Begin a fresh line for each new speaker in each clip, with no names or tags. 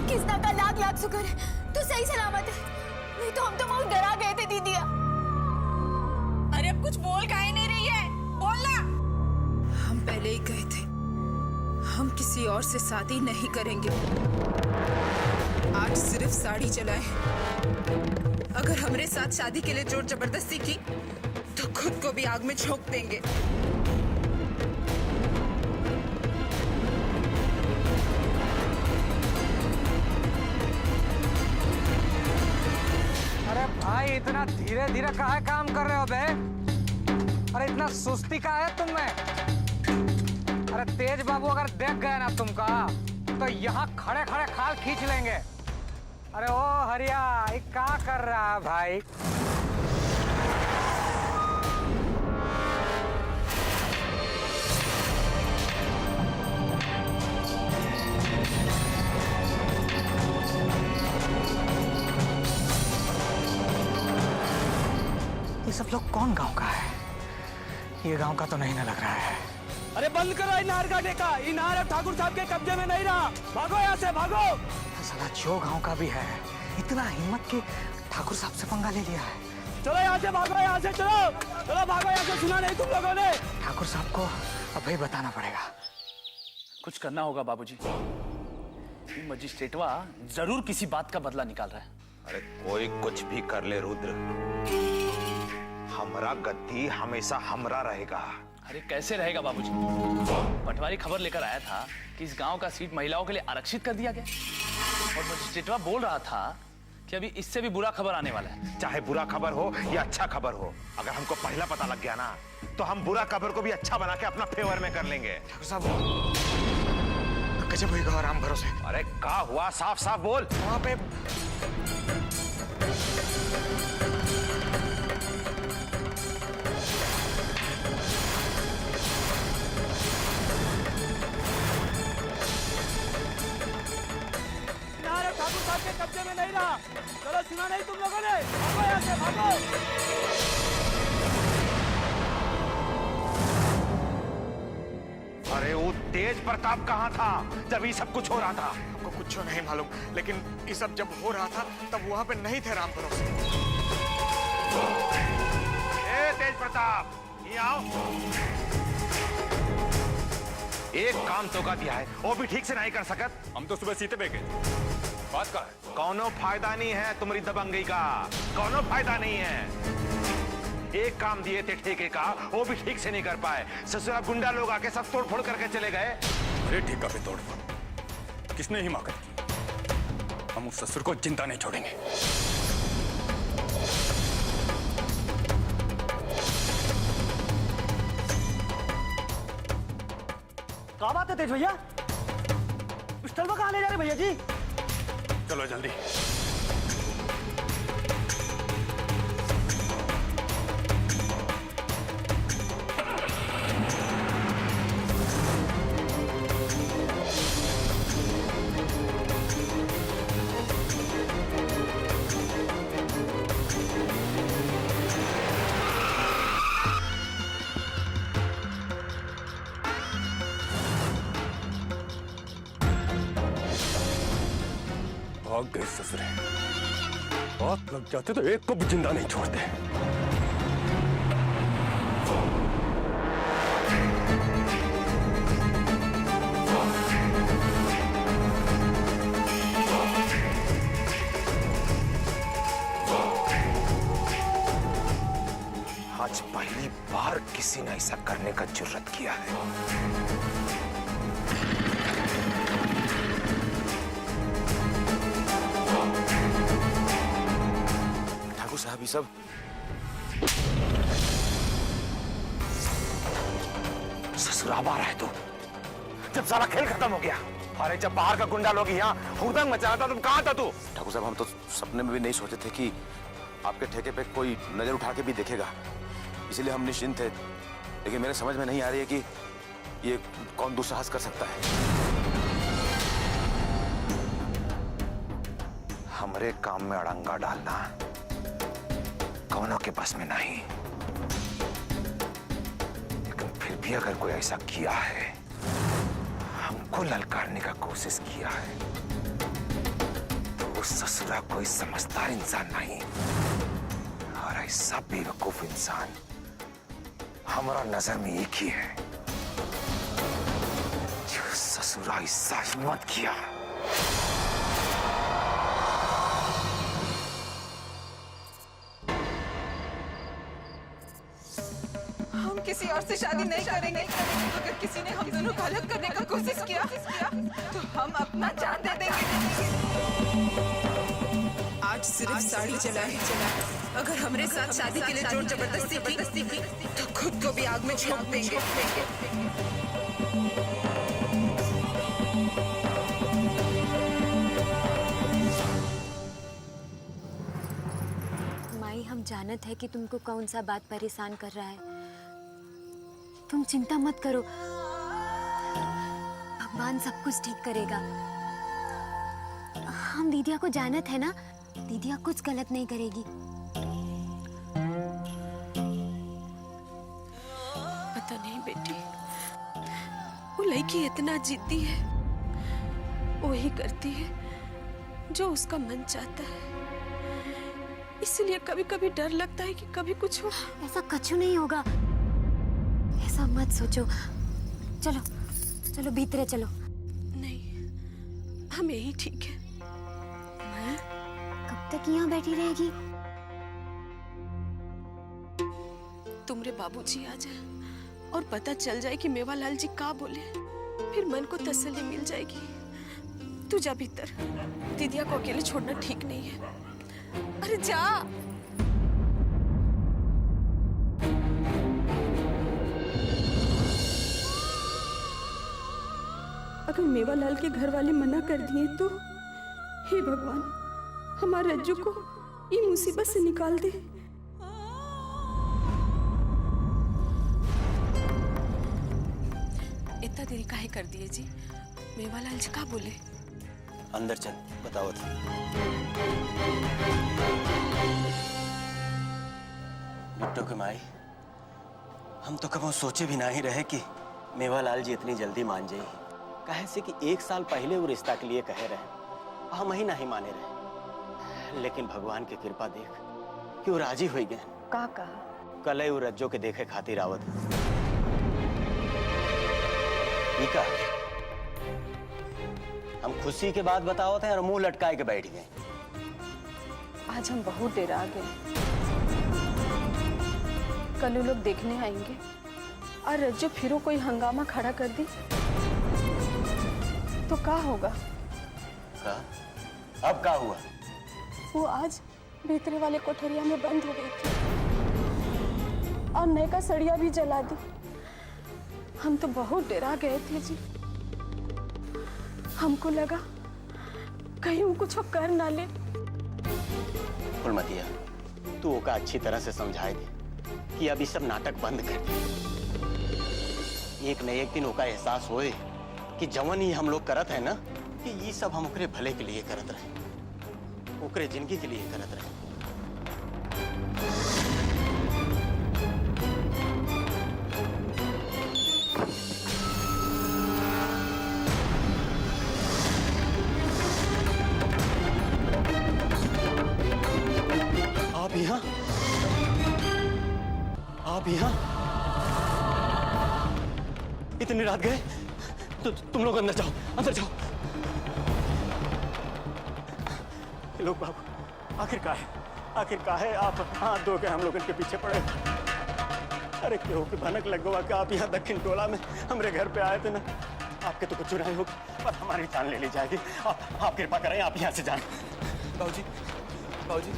किस्ता का लाख लाख शुक्र है तू सही सलामत है, नहीं तो हम तो बहुत डरा गए थे दीदिया।
अरे अब कुछ बोल काहे नहीं रही है, बोलना।
हम पहले ही कहे थे हम किसी और से शादी नहीं करेंगे। आज सिर्फ साड़ी चलाए, अगर हमरे साथ शादी के लिए जोर जबरदस्ती की तो खुद को भी आग में झोंक देंगे।
अरे भाई इतना धीरे धीरे काहे काम कर रहे हो बे? अरे इतना सुस्ती का है तुम में? अरे तेज बाबू अगर देख गए ना तुमका तो यहाँ खड़े खड़े खाल खींच लेंगे। अरे ओ हरिया ये क्या कर रहा है भाई? ये सब लोग कौन गांव का है? ये गांव का तो नहीं ना लग रहा है।
अरे बंद करो इनार काटे का, इनार अब ठाकुर साहब के कब्जे में नहीं रहा। भागो यहाँ से भागो।
साला जो गांव का भी है इतना हिम्मत के ठाकुर साहब से पंगा ले लिया है।
चलो यहाँ से भागो, यहाँ से चलो चलो भागो यहाँ से। सुना नहीं तुम लोगों ने?
ठाकुर साहब को अभी बताना पड़ेगा।
कुछ करना होगा बाबूजी। ये मजिस्ट्रेटवा जरूर किसी बात का बदला निकाल रहा है।
अरे कोई कुछ भी कर ले रुद्र, हमरा गद्दी हमेशा हमरा रहेगा।
अरे कैसे रहेगा बाबूजी? पटवारी खबर लेकर आया था कि इस गांव का सीट महिलाओं के लिए आरक्षित कर दिया गया, और मजिस्ट्रेटवा बोल रहा था कि अभी इससे भी बुरा खबर आने वाला है।
चाहे बुरा खबर हो या अच्छा खबर हो, अगर हमको पहला पता लग गया ना तो हम बुरा खबर को भी अच्छा बना के अपना फेवर में कर लेंगे।
ठाकुर साहब गजब होगा आराम भरोसे।
अरे क्या हुआ? साफ साफ बोल।
वहां पे
इनार अब ठाकुर साहब के कब्जे में नहीं रहा। चलो सुना नहीं तुम लोगों ने? भागो यहाँ से भागो।
अरे वो तेज प्रताप कहाँ था जब ये सब कुछ हो रहा था?
हमको कुछ नहीं मालूम, लेकिन ये सब जब हो रहा था तब वहां पे नहीं थे राम भरोसे।
ए तेज प्रताप, ये आओ। एक काम तो का दिया है, वो भी ठीक से नहीं कर सकत।
हम तो सुबह सीते पे गए। बात का है?
कौनो फायदा नहीं है तुम्हारी दबंगई का, कौनो फायदा नहीं है। एक काम दिए थे ठेके का, वो भी ठीक से नहीं कर पाए। ससुरा गुंडा लोग आके सब तोड़ फोड़ करके चले गए।
अरे ठेका पे तोड़ फोड़ किसने हिमाकत की? हम उस ससुर को जिंदा नहीं छोड़ेंगे।
क्या बात है तेज भैया? पिस्टल में कहाँ ले जा रहे भैया जी?
चलो जल्दी। भाग गए ससुरे। बात लग जाते तो एक को भी जिंदा नहीं छोड़ते।
आज पहली बार किसी ने ऐसा करने का जुर्रत किया है। ठाकुर साहब ये सब ससुराल आ रहा है तू, जब सारा खेल खत्म हो गया। अरे जब बाहर का गुंडा लोग यहाँ हुड़दंग मचा रहा था, तुम कहाँ था तू?
ठाकुर साहब हम तो सपने में भी नहीं सोचे थे कि आपके ठेके पे कोई नजर उठा के भी देखेगा, इसलिए हम निश्चिंत थे। लेकिन मेरे समझ में नहीं आ रही है कि ये कौन दुस्साहस कर सकता है।
हमरे काम में अड़ंगा डालना कौनों के बस में नहीं, लेकिन फिर भी अगर कोई ऐसा किया है, हमको ललकारने का कोशिश किया है,
ससुरा कोई समझदार इंसान नहीं और ऐसा बेवकूफ इंसान हमारा नजर में एक ही है जो ससुरा ऐसा हिम्मत किया।
हम किसी और से शादी नहीं करेंगे। अगर किसी ने हम दोनों को अलग करने का कोशिश किया तो हम अपना जान दे देंगे। आज सिर्फ साड़ी चला है। अगर हमारे साथ शादी के लिए जोर जबरदस्ती की तो खुद को भी आग में झोंक देंगे।
माई, हम जानत है कि तुमको कौन सा बात परेशान कर रहा है। तुम चिंता मत करो, भगवान सब कुछ ठीक करेगा। हम दीदिया को जानत है ना, दीदिया कुछ गलत नहीं करेगी।
पता नहीं बेटी, वो लड़की इतना जिद्दी है, वही करती है जो उसका मन चाहता है। इसलिए कभी कभी डर लगता है कि कभी कुछ हो।
ऐसा कछु नहीं होगा, ऐसा मत सोचो। चलो चलो भीतरे चलो।
नहीं, हम यही ठीक है।
माई, कब तक यहाँ बैठी रहेगी?
तुमरे बाबूजी आ जाए और पता चल जाए कि मेवालाल जी का बोले, फिर मन को तसल्ली मिल जाएगी। तू जा भीतर, दीदिया को अकेले छोड़ना ठीक नहीं है। अरे जा। अगर मेवालाल के घर वाले मना कर दिए तो हे भगवान, हमारे रज्जू को ये मुसीबत से निकाल दे। इतना देरी काहे कर दिए जी? मेवालाल जी का बोले?
अंदर चल, बताओ तो। बिट्टू के माई, हम तो कभी सोचे भी नहीं रहे कि मेवालाल जी इतनी जल्दी मान जाए। कहे से कि 1 साल पहले वो रिश्ता के लिए कहे रहे, हम ही नहीं माने रहे। लेकिन भगवान की कृपा देख कि वो राजी हो गए।
का कहा?
कल वो रज्जो के देखे खातिर आवत। ठीक है, हम खुशी के बाद बताओ थे और मुंह लटकाए के बैठ गए।
आज हम बहुत देर आ गए। कल लोग देखने आएंगे और रज्जो फिर कोई हंगामा खड़ा कर दी तो क्या होगा?
का? अब क्या हुआ?
वो आज भीतरे वाले कोठरिया में बंद हो गई थी और नए का सड़िया भी जला दी। हम तो बहुत डरा गए थे जी। हमको लगा कहीं वो कुछ कर ना ले।
फुलमतिया, तू ओका अच्छी तरह से समझाए दे कि अभी सब नाटक बंद कर दे। एक न एक दिन ओका एहसास होए कि जवन ही हम लोग करत है ना, कि ये सब हम ओकरे भले के लिए करत रहे, ओकरे जिंदगी के लिए करत रहे। आप यहाँ? आप यहाँ इतनी रात गए? तो तुम लोग अंदर जाओ, अंदर जाओ। लोग बाबू, आखिर का है आप हाथ धो के हम लोग इनके पीछे पड़े। अरे क्यों कि भनक लग गवा कि आप यहाँ दक्षिण टोला में हमारे घर पे आए थे ना। आपके तो कुछ नहीं होगी पर हमारी जान ले ली जाएगी। आप कृपा करें, आप यहाँ से जाएं।
बाबूजी,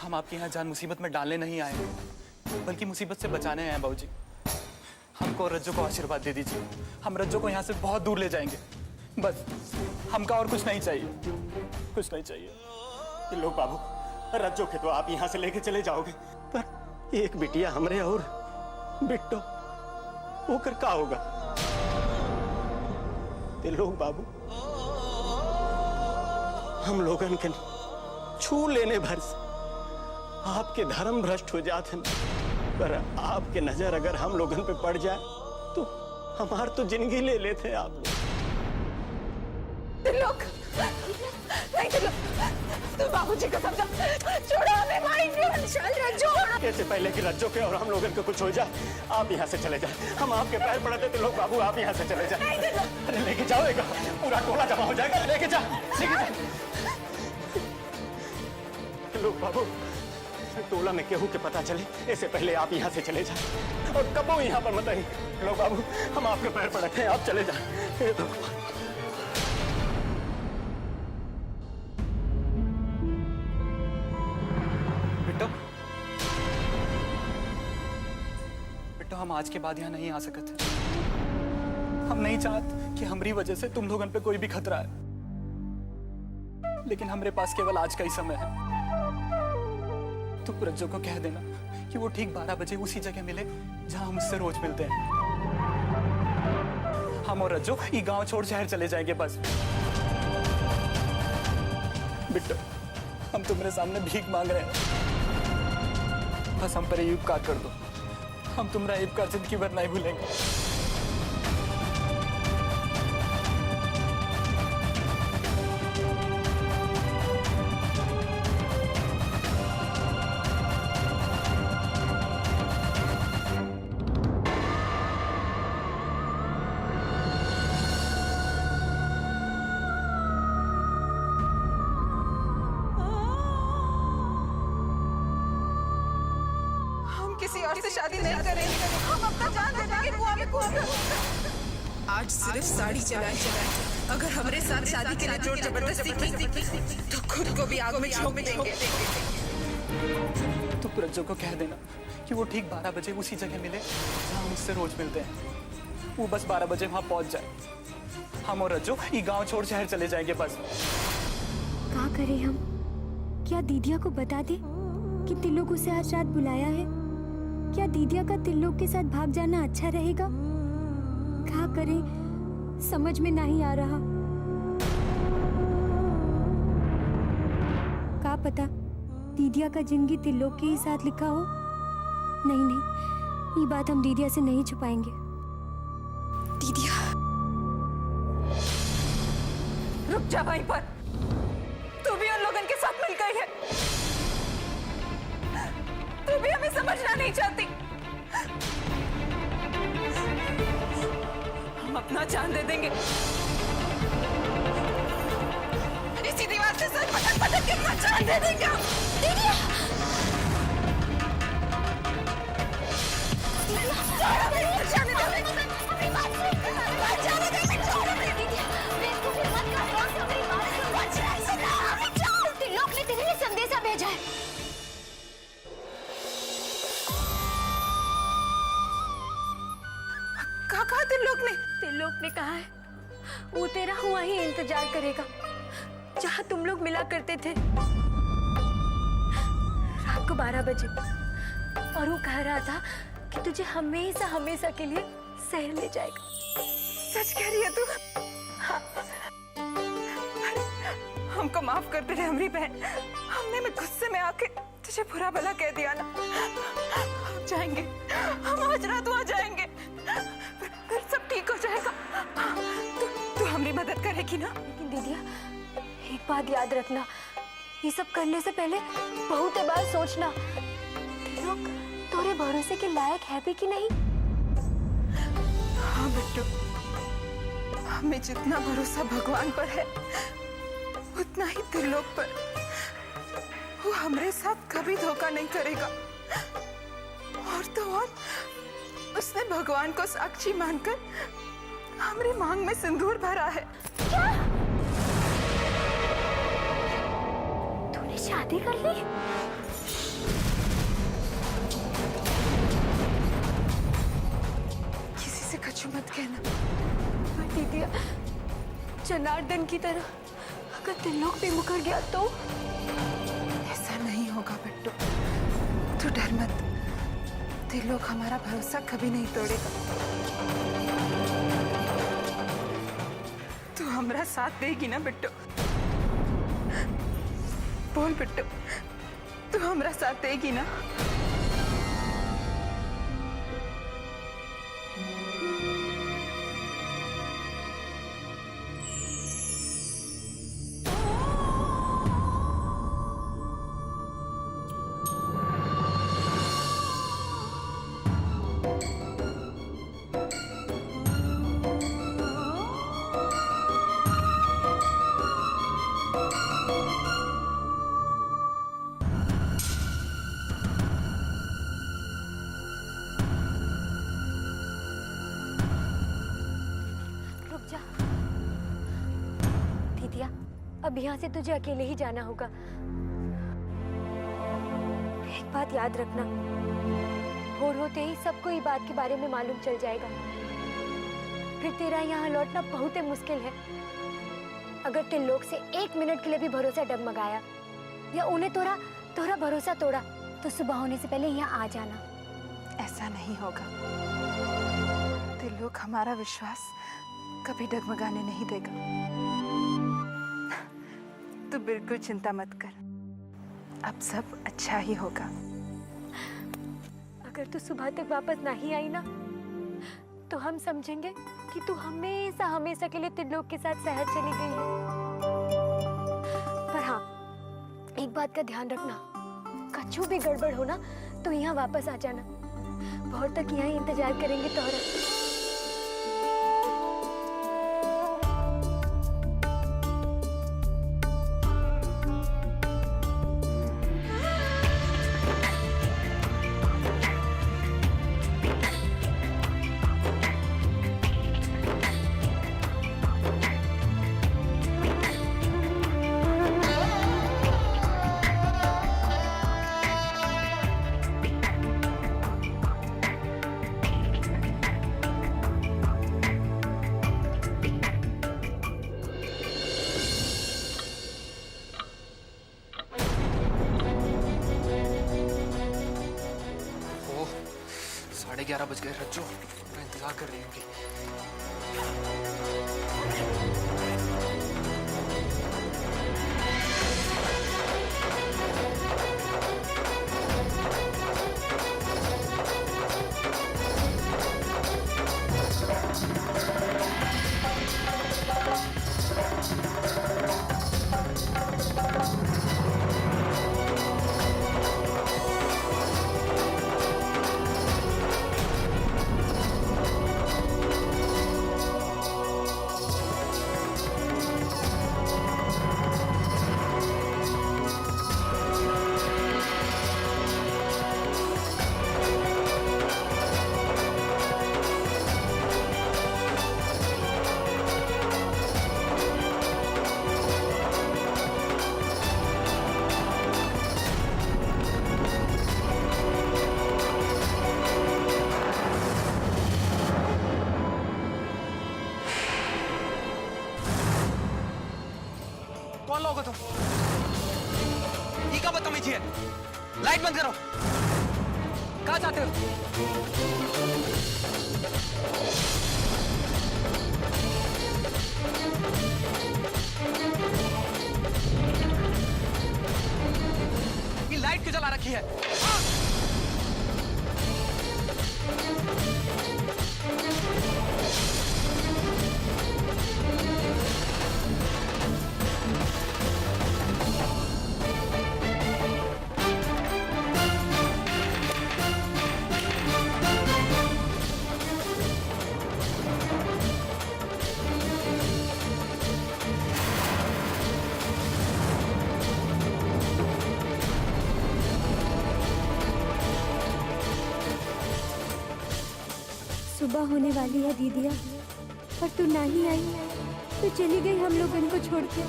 हम आपके यहाँ जान मुसीबत में डालने नहीं आए, बल्कि मुसीबत से बचाने आए हैं। बाबूजी, हमको रज्जो को आशीर्वाद दे दीजिए। हम रज्जो को यहाँ से बहुत दूर ले जाएंगे। बस हमका और कुछ नहीं चाहिए, कुछ नहीं चाहिए।
ये लोग बाबू, रज्जो के तो आप यहाँ से लेके चले जाओगे, पर एक बिटिया हमरे और बिट्टो होकर का होगा? ये लोग बाबू, हम लोगन के छू लेने भर से आपके धर्म भ्रष्ट हो जाते हैं, पर आपके नजर अगर हम लोगन पे पड़ जाए तो हमार तो जिंदगी ले लेते आप लोग।
त्रिलोक नहीं, त्रिलोक तू बाबूजी को समझा, छोड़ो हमें, मारेंगे। चल रज्जो।
इससे पहले कि रज्जो के और हम लोगों को कुछ हो जाए, आप यहाँ से चले जाए। हम आपके पैर पड़ते थे लोग, बाबू आप यहाँ से चले जाए। अरे लेके जाओ, पूरा टोला जमा हो जाएगा। लेके जा, लेके जा। लोग बाबू, टोला में केहू के पता चले, इससे पहले आप यहाँ से चले जाए और कबो यहाँ पर मत आइए। लोग बाबू, हम आपके पैर पड़ते हैं, आप चले जाए।
बिट्टो, बिट्टो, हम आज के बाद यहाँ नहीं आ सकते। हम नहीं चाहते कि हमारी वजह से तुम लोगों पे कोई भी खतरा है, लेकिन हमारे पास केवल आज का ही समय है। तो रज्जो को कह देना कि वो ठीक 12 बजे उसी जगह मिले जहां हम उससे रोज मिलते हैं। हम और रज्जो ये गांव छोड़ शहर चले जाएंगे बस। बिट्टो, हम तुम्हारे सामने भीख मांग रहे हैं, बस हम पर ये उपकार कर दो। हम तुम्हारा ये उपकार जिंदगी भर नहीं भूलेंगे।
किसी और से शादी नहीं करेंगे, हम अपना जान दे देंगे कुआं में कूदकर।
आज सिर्फ साड़ी चलाई, अगर हमारे साथ शादी के लिए जोर जबरदस्ती की तो खुद को भी आग में झोंक देंगे।
तो रज्जो को कह देना कि वो ठीक 12 बजे उसी जगह मिले जहां हम उससे रोज मिलते हैं। वो बस 12 बजे वहां पहुंच जाए। हम और रज्जो ये गांव छोड़ शहर चले जाएंगे बस।
क्या करें हम? क्या दीदिया को बता दे कि तिलोक उसे आज रात बुलाया है? क्या दीदिया का तिलोक के साथ भाग जाना अच्छा रहेगा? क्या करें, समझ में नहीं आ रहा। क्या पता दीदिया का जिंदगी तिलोक के ही साथ लिखा हो। नहीं नहीं, ये बात हम दीदिया से नहीं छुपाएंगे।
दीदिया,
रुक जा वहीं पर। तू भी उन लोगों के साथ मिल गई है। तू भी हमें समझना नहीं चाहती। हम अपना जान दे देंगे। इसी दीवार से सर पटक पटक के अपना जान दे देंगे हम। दीदी, छोड़ो मेरी जाने दो। अपनी बात सुन। जाने दे, छोड़ो मेरी। दीदी, बेवकूफी मत करो। मेरी बात सुनो।
तिलोक ने तिन्हें संदेशा भेजा है।
कहा
तिलोक ने कहा है वो तेरा हुआ ही इंतजार करेगा जहां तुम लोग मिला करते थे रात को 12 बजे। और वो कह रहा था कि तुझे हमेशा हमेशा के लिए शहर ले जाएगा।
सच कह रही है तू? हाँ। हमको माफ कर दे हमरी बहन। हमने में गुस्से में आके तुझे बुरा भला कह दिया ना। हम जाएंगे, हम आज रात वहां जाएंगे, फिर सब ठीक हो जाएगा। तू हमारी मदद करेगी ना?
लेकिन दीदिया, एक बात याद रखना, ये सब करने से पहले बहुत बार सोचना तिलोक तोरे भरोसे के लायक है भी कि नहीं।
हाँ बेटू, हमें जितना भरोसा भगवान पर है उतना ही तिलोक पर। वो हमारे साथ कभी धोखा नहीं करेगा। और तो और उसने भगवान को साक्षी मानकर हमारी मांग में सिंदूर भरा है।
क्या? तूने शादी कर ली?
किसी से कुछ मत कहना।
दीदिया, जनार्दन की तरह अगर तिलोक भी मुकर गया तो?
ऐसा नहीं होगा बिट्टू, तू डर मत। तिलोक हमारा भरोसा कभी नहीं तोड़ेगा। तू हमारा साथ देगी ना बिट्टू? बोल बिट्टू, तू हमारा साथ देगी ना?
दीदिया, अब यहाँ से तुझे अकेले ही जाना होगा। एक बात याद रखना, भोर होते ही सबको ये बात के बारे में मालूम चल जाएगा। फिर तेरा यहाँ लौटना बहुत ही मुश्किल है। अगर त्रिलोक से 1 मिनट के लिए भी भरोसा डगमगाया या उन्हें तोरा भरोसा तोड़ा तो सुबह होने से पहले यहाँ आ जाना।
ऐसा नहीं होगा। त्रिलोक हमारा विश्वास कभी डगमगाने नहीं देगा। तू बिल्कुल चिंता मत कर, अब सब अच्छा ही होगा।
अगर तू सुबह तक वापस नहीं आई ना तो हम समझेंगे कि तू हमेशा हमेशा के लिए त्रिलोक के साथ शहर चली गई है। पर हाँ, एक बात का ध्यान रखना, कछु भी गड़बड़ हो ना तो यहाँ वापस आ जाना। बहुत तक यहाँ इंतजार करेंगे तोहरा।
ओह, 11:30 बज गए। रज्जो मैं इंतजार कर रही होंगी। कौन लोग हो तुम? ये क्या बदतमीजी है? लाइट बंद करो। कहाँ जाते हो? ये लाइट क्यों जला रखी है?
सुबह होने वाली है दीदिया, पर तू नहीं आई तो चली गई हम लोग इनको छोड़ के।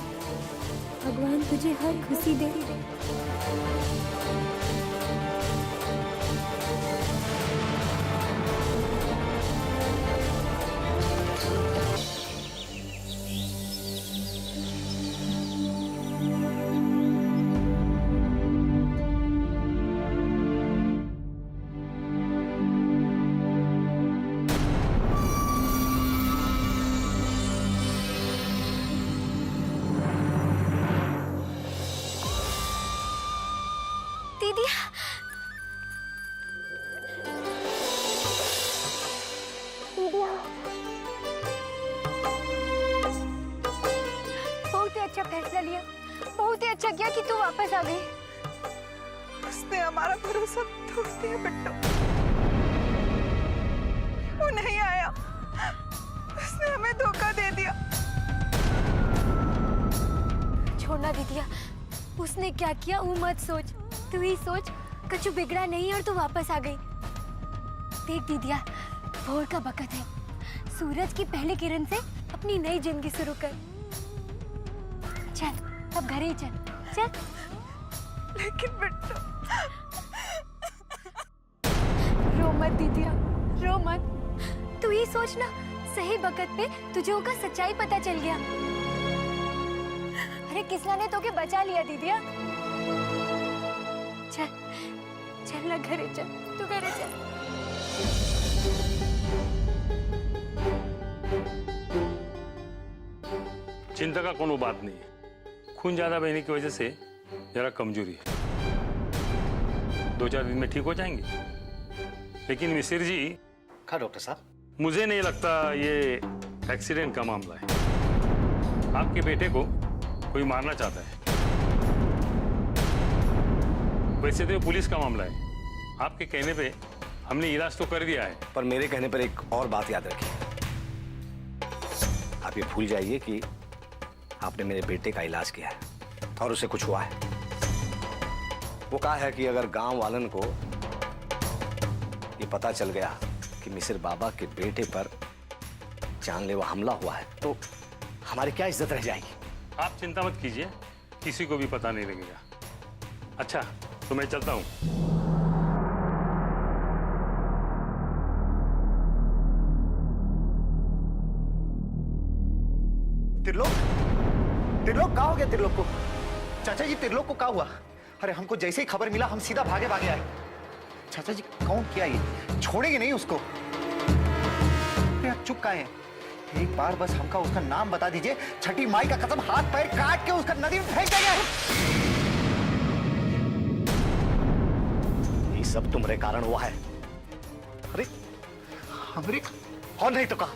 भगवान तुझे हर खुशी दे। दीदिया, दीदिया, बहुत ही अच्छा फैसला लिया। बहुत ही अच्छा किया कि तू वापस आ गई।
उसने हमारा भरोसा तोड़ दिया बिट्टू। वो नहीं आया, उसने हमें धोखा दे दिया।
छोड़ना दीदिया, उसने क्या किया वो मत सोच, तू ही सोच। कछु बिगड़ा नहीं और तू वापस आ गई। देख दीदिया, भोर का वक्त है। सूरज की पहली किरण से अपनी नई जिंदगी शुरू कर। चल अब घर ही चल चल।
लेकिन बिट्टू,
रो मत दीदिया, रो मत। तू ही सोच ना, सही वक्त पे तुझे उनका सच्चाई पता चल गया। अरे किसना ने तो के बचा लिया दीदिया। चल चल ना घरे चल, तू घरे चल।
चिंता का कोनो बात नहीं है। खून ज्यादा बहने की वजह से जरा कमजोरी है, 2-4 दिन में ठीक हो जाएंगे। लेकिन मिसिर जी।
हाँ डॉक्टर साहब,
मुझे नहीं लगता ये एक्सीडेंट का मामला है। आपके बेटे को कोई मारना चाहता है। वैसे तो ये पुलिस का मामला है। आपके कहने पे हमने इलाज तो कर दिया है।
पर मेरे कहने पर एक और बात याद रखिए। आप ये भूल जाइए कि आपने मेरे बेटे का इलाज किया है और उसे कुछ हुआ है। वो कहा है कि अगर गांव वालन को ये पता चल गया कि मिसिर बाबा के बेटे पर जानलेवा हमला हुआ है तो हमारी क्या इज्जत रह जाएगी।
आप चिंता मत कीजिए, किसी को भी पता नहीं लगेगा। अच्छा तो मैं चलता हूँ।
त्रिलोक कहाँ हो गया? त्रिलोक को चाचा जी, त्रिलोक को क्या हुआ? अरे हमको जैसे ही खबर मिला हम सीधा भागे आए। चाचा जी कौन किया ये? छोड़ेंगे नहीं उसको। अरे आप चुप काहे हैं? एक बार बस हमका उसका नाम बता दीजिए, छठी माई का कसम हाथ पैर काट के उसका नदी में फेंक देंगे।
ये सब तुम्हारे कारण हुआ है। अरे
हमरे
और नहीं तो कहा।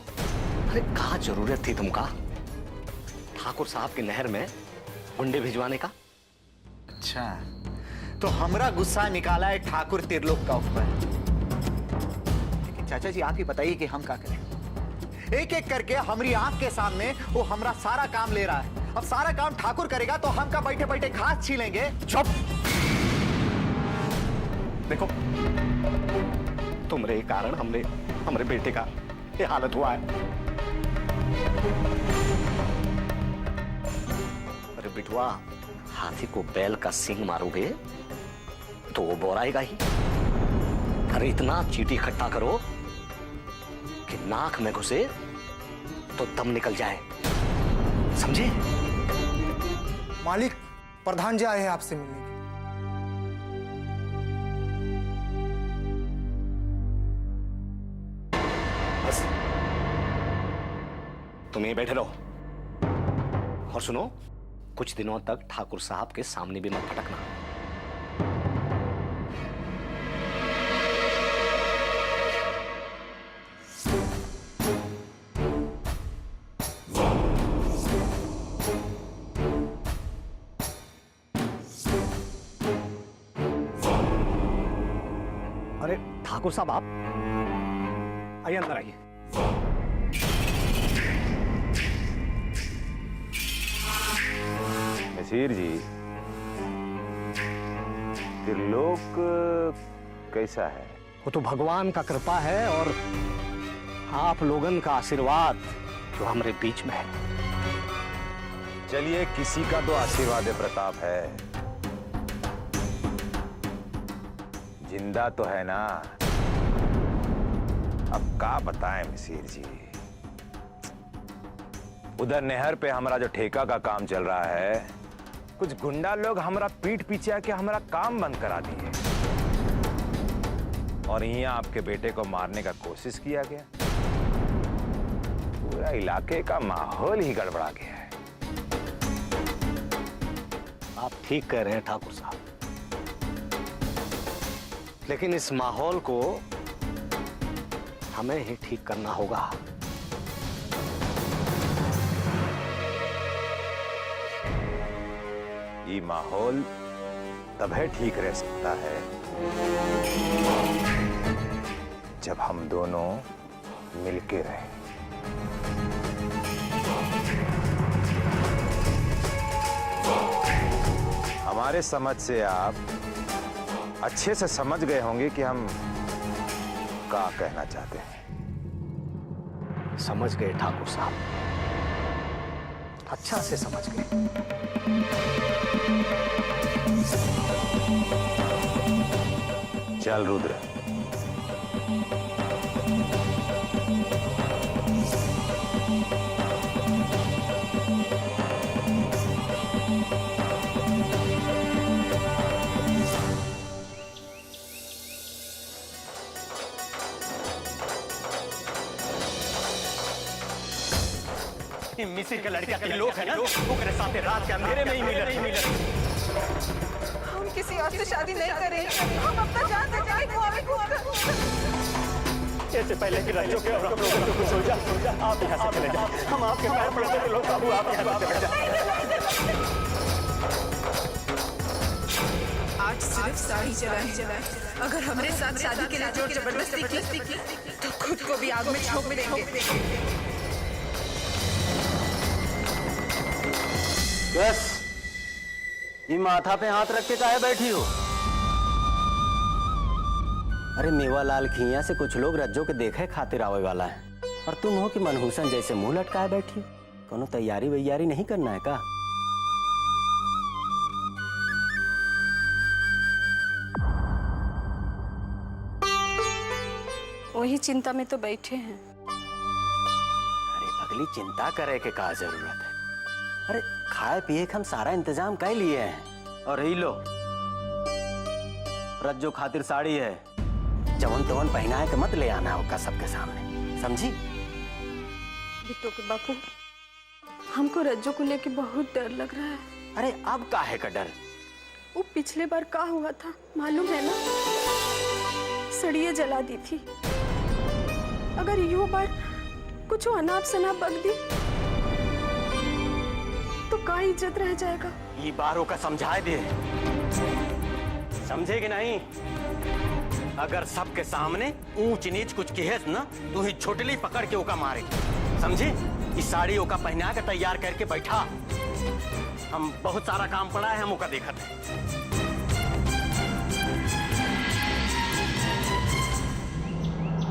अरे कहा जरूरत थी तुमका ठाकुर साहब की नहर में गुंडे भिजवाने का?
अच्छा तो हमरा गुस्सा निकाला है ठाकुर त्रिलोक का ऊपर। लेकिन चाचा जी आप ही बताइए कि हम क्या करें? एक एक करके हमारी आंख के सामने वो हमरा सारा काम ले रहा है। अब सारा काम ठाकुर करेगा तो हम का बैठे बैठे घास छीलेंगे।
चुप। देखो तुम्हारे कारण हमरे बेटे का ये हालत हुआ है। अरे बिटवा, हाथी को बैल का सींग मारोगे तो वो बोराएगा ही। अरे इतना चीटी इकट्ठा करो कि नाक में घुसे तो दम निकल जाए, समझे?
मालिक, प्रधान जी आए हैं आपसे मिलने के लिए।
बस तुम यहीं बैठे रहो और सुनो, कुछ दिनों तक ठाकुर साहब के सामने भी मत फटकना। अरे ठाकुर साहब, आप आइए, अंदर आइए।
मिसिर जी, त्रिलोक कैसा है?
वो तो भगवान का कृपा है और आप लोगन का आशीर्वाद जो हमारे बीच में है।
चलिए, किसी का तो आशीर्वाद प्रताप है। जिंदा तो है ना। अब क्या बताएं मिसिर जी, उधर नहर पे हमारा जो ठेका का काम चल रहा है, कुछ गुंडा लोग हमारा पीठ पीछे आके हमारा काम बंद करा दिए और यहाँ आपके बेटे को मारने का कोशिश किया गया। पूरा इलाके का माहौल ही गड़बड़ा गया है।
आप ठीक कह रहे हैं ठाकुर साहब, लेकिन इस माहौल को हमें ही ठीक करना होगा।
ये माहौल तभी ठीक रह सकता है जब हम दोनों मिलके रहें। हमारे समझ से आप अच्छे से समझ गए होंगे कि हम क्या कहना चाहते हैं।
समझ गए ठाकुर साहब। अच्छा से समझ गए।
चल रुद्र।
मिसिर का लड़का के लोग है ना, ओकरे साथे रात के अंधेरे में ही मिले।
हम किसी और से शादी नहीं करें। हम अपना जान से जाए कुआं कूद कर।
इससे पहले कि राज्यों के और हम लोगों को कुछ हो जाए, आप यहाँ से चले जाए। हम आपके पैर पड़ते थे लोग बाबू, आप यहाँ से चले जाए।
आज सिर्फ साड़ी चलाए। अगर हमारे साथ शादी के लिए जोर जबरदस्ती की तो खुद को भी आग में झोंक देंगे।
बस ये माथा पे हाथ रख के काहे बैठी हो?
अरे मेवालाल खिया से कुछ लोग रज्जो के देखे खातिर आवे वाला है, और तुम हो कि मनहूसन जैसे मुंह लटकाए बैठी। कोनो तैयारी वैयारी नहीं करना है का?
वही चिंता में तो बैठे हैं।
अरे पगली, चिंता करे के का जरूरत है? अरे खाए पिए के हम सारा इंतजाम कर लिए हैं। और ही लो, रज्जो खातिर साड़ी है, जवन तवन पहनाए के मत ले आना होगा सबके सामने, समझी?
बिट्टू के बापू, हमको रज्जो को लेके बहुत डर लग रहा है।
अरे अब काहे का डर?
वो पिछले बार का हुआ था मालूम है ना? सड़िए जला दी थी। अगर यो बार कुछ अनाप शनाप बक दी तो का इज्जत रह जाएगा।
ये बारों का समझाए दे, समझे कि नहीं? अगर सबके सामने ऊंच नीच कुछ कहेस ना, तू ही छोटली पकड़ के ओका मारे, समझे? इस साड़ी ओका पहना के तैयार करके बैठा। हम बहुत सारा काम पड़ा है, हम ओका देखत है।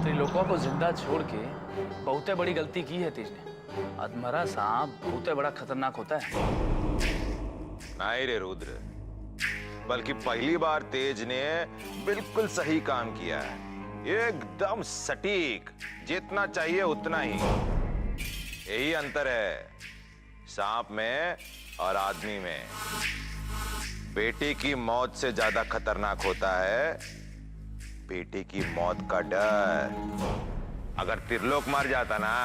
त्रिलोकवा को जिंदा छोड़ के बहुत बड़ी गलती की है तेज ने। अधमरा सांप बहुत बड़ा खतरनाक होता है।
नहीं रे रुद्र, बल्कि पहली बार तेज ने बिल्कुल सही काम किया है। एकदम सटीक, जितना चाहिए उतना ही। यही अंतर है सांप में और आदमी में। बेटी की मौत से ज्यादा खतरनाक होता है बेटी की मौत का डर। अगर त्रिलोक मर जाता ना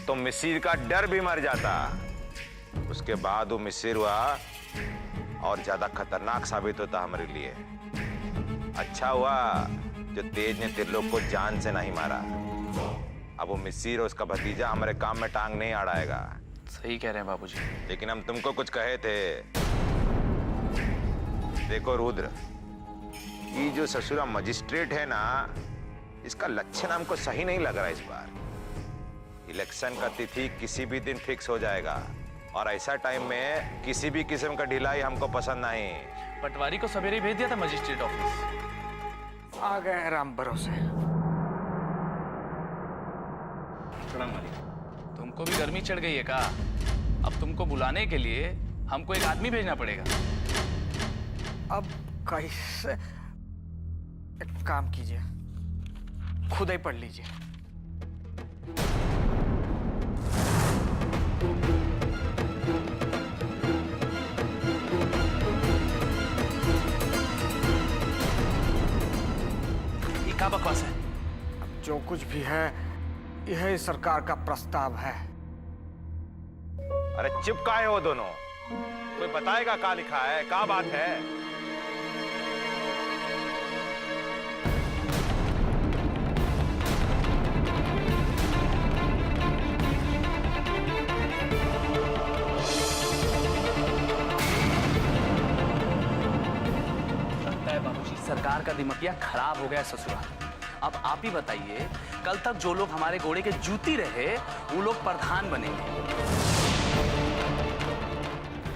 तो मिसिर का डर भी मर जाता। उसके बाद वो मिसिर हुआ और ज्यादा खतरनाक साबित होता हमारे लिए। अच्छा हुआ जो तेज ने त्रिलोक को जान से नहीं मारा। अब वो मिसिर और उसका भतीजा हमारे काम में टांग नहीं अड़ाएगा।
सही कह रहे हैं बाबूजी।
लेकिन हम तुमको कुछ कहे थे। देखो रुद्र, ये जो ससुरा मजिस्ट्रेट है ना, इसका लक्षण हमको सही नहीं लग रहा इस बार। इलेक्शन का तिथि किसी भी दिन फिक्स हो जाएगा और ऐसा टाइम में किसी भी किस्म का ढिलाई हमको पसंद नहीं।
पटवारी को सवेरे भेज दिया था मजिस्ट्रेट ऑफिस।
आ गए राम भरोसे।
तुमको भी गर्मी चढ़ गई है का? अब तुमको बुलाने के लिए हमको एक आदमी भेजना पड़ेगा।
अब कैसे? एक काम कीजिए, खुद ही पढ़ लीजिए।
ये क्या बकवास है?
अब जो कुछ भी है यह सरकार का प्रस्ताव है।
अरे चिपकाए हो दोनों, कोई बताएगा क्या लिखा है, क्या बात है?
सरकार का दिमागिया खराब हो गया ससुरा। अब आप ही बताइए, कल तक जो लोग हमारे घोड़े के जूती रहे वो लोग प्रधान बनेंगे।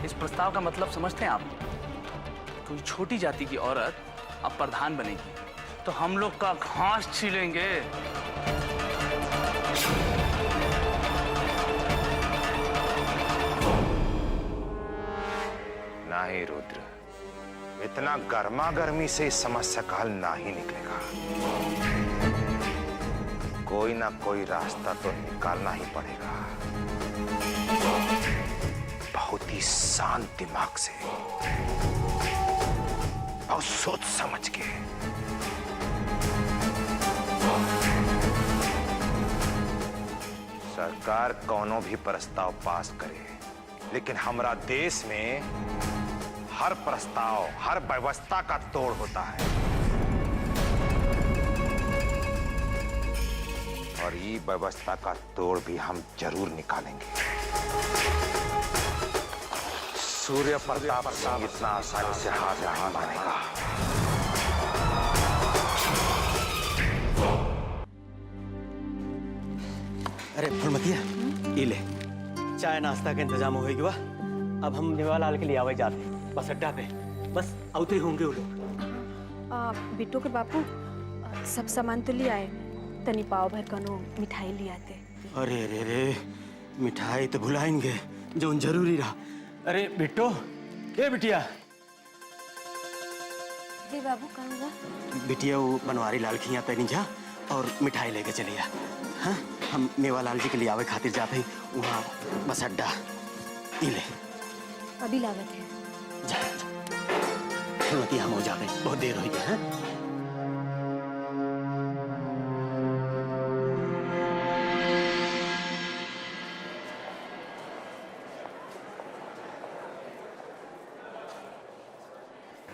इस प्रस्ताव का मतलब समझते हैं आप? कोई छोटी जाति की औरत अब प्रधान बनेगी तो हम लोग का घास छीलेंगे।
नहीं रुद्र, इतना गर्मा गर्मी से इस समस्या का हल ना ही निकलेगा। कोई ना कोई रास्ता तो निकालना ही पड़ेगा, बहुत ही शांत दिमाग से और सोच समझ के। सरकार कोनो भी प्रस्ताव पास करे, लेकिन हमारा देश में हर प्रस्ताव, हर व्यवस्था का तोड़ होता है, और ये व्यवस्था का तोड़ भी हम जरूर निकालेंगे। सूर्य प्रताप सिंह इतना आसानी से हार नहीं मानेगा।
अरे फुलमतिया, ये ले चाय नाश्ता का इंतजाम हो गया। अब हम नेवालाल के लिए आवे जाते हैं बस अड्डा पे, बस आते ही होंगे वो लोग।
बिट्टू के बापू सब सामान तो ले आए, तनी पाव भर कनो मिठाई ले आते।
अरे रे रे, मिठाई तो भुलाएंगे जो जरूरी रहा। अरे बिट्टो, ए बिटिया।
जी बाबू, कहाँ जा?
बिटिया वो बनवारी लाल खिया पे नहीं जा और मिठाई लेके चलिए। हाँ, हम मेवालाल जी के लिए आवे खातिर जाते हैं वहाँ बस अड्डा। ले
अभी लागत है।
जा, जा। हम हो जाते हैं, बहुत देर हो गई है।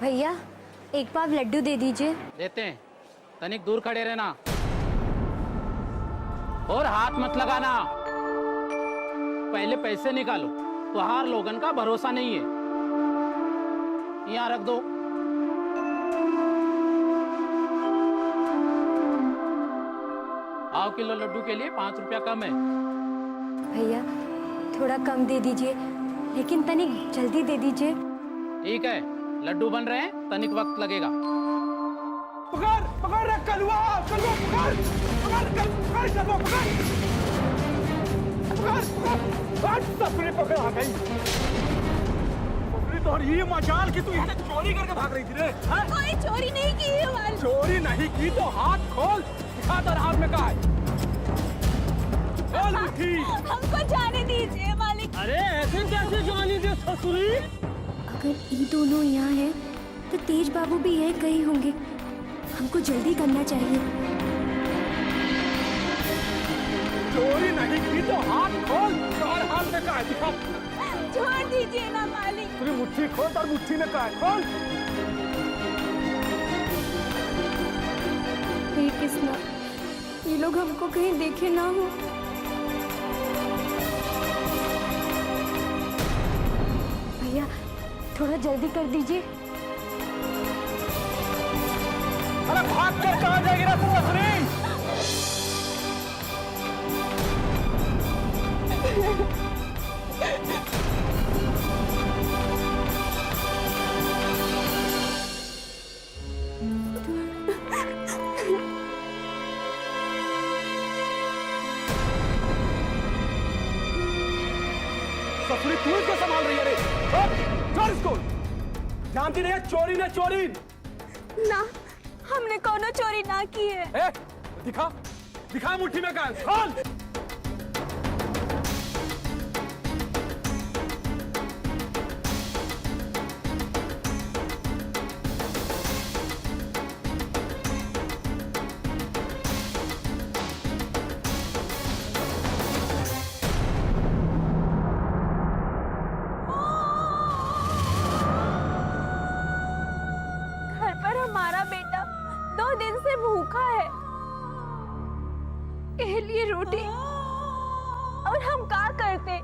भैया, एक पाव लड्डू दे दीजिए।
देते हैं, तनिक दूर खड़े रहना और हाथ मत लगाना। पहले पैसे निकालो, तुहार लोगन का भरोसा नहीं है। यहाँ रख दो। पाव किलो लड्डू के लिए 5 रुपया कम है।
भैया थोड़ा कम दे दीजिए, लेकिन तनिक जल्दी दे दीजिए।
ठीक है, लड्डू बन रहे हैं, तनिक वक्त लगेगा।
पकड़ पकड़ रे कलवा, कलवा पकड़ पकड़ पकड़ कलवा पकड़ पकड़ ससुरी पकड़ आ गई। तो ये मजाल की तू यहाँ से चोरी करके भाग रही थी रे?
कोई चोरी नहीं की है वाल।
चोरी नहीं की तो हाथ खोल, दिखा तेरे हाथ में क्या है। खोल मुट्ठी।
हमको जाने दीजिए मालिक।
अरे ऐसे कैसे जाने दे ससुरी?
अगर ये दोनों यहाँ हैं, तो तेज बाबू भी यही कहीं होंगे। हमको जल्दी करना चाहिए।
चोरी नहीं की तो हाथ खोल, और हाथ में क्या है दिखा।
छोड़ दीजिए ना मालिक।
तेरी मुट्ठी खोल, और मुट्ठी में क्या है खोल।
हे कृष्णा, ये लोग हमको कहीं देखे ना हो। भैया थोड़ा जल्दी कर दीजिए।
अरे भाग कर कहाँ जाएगी ना तू असली? ससुरी तू इसको संभाल रही है रे? छोड़ इसको। जानती नहीं है चोरी ने चोरी
ना, हमने कोनो चोरी ना की है।
ए, दिखा दिखा मुट्ठी में क्या है, खोल।
घर पर हमारा बेटा 2 दिन से भूखा है, के लिए रोटी, और हम क्या करते?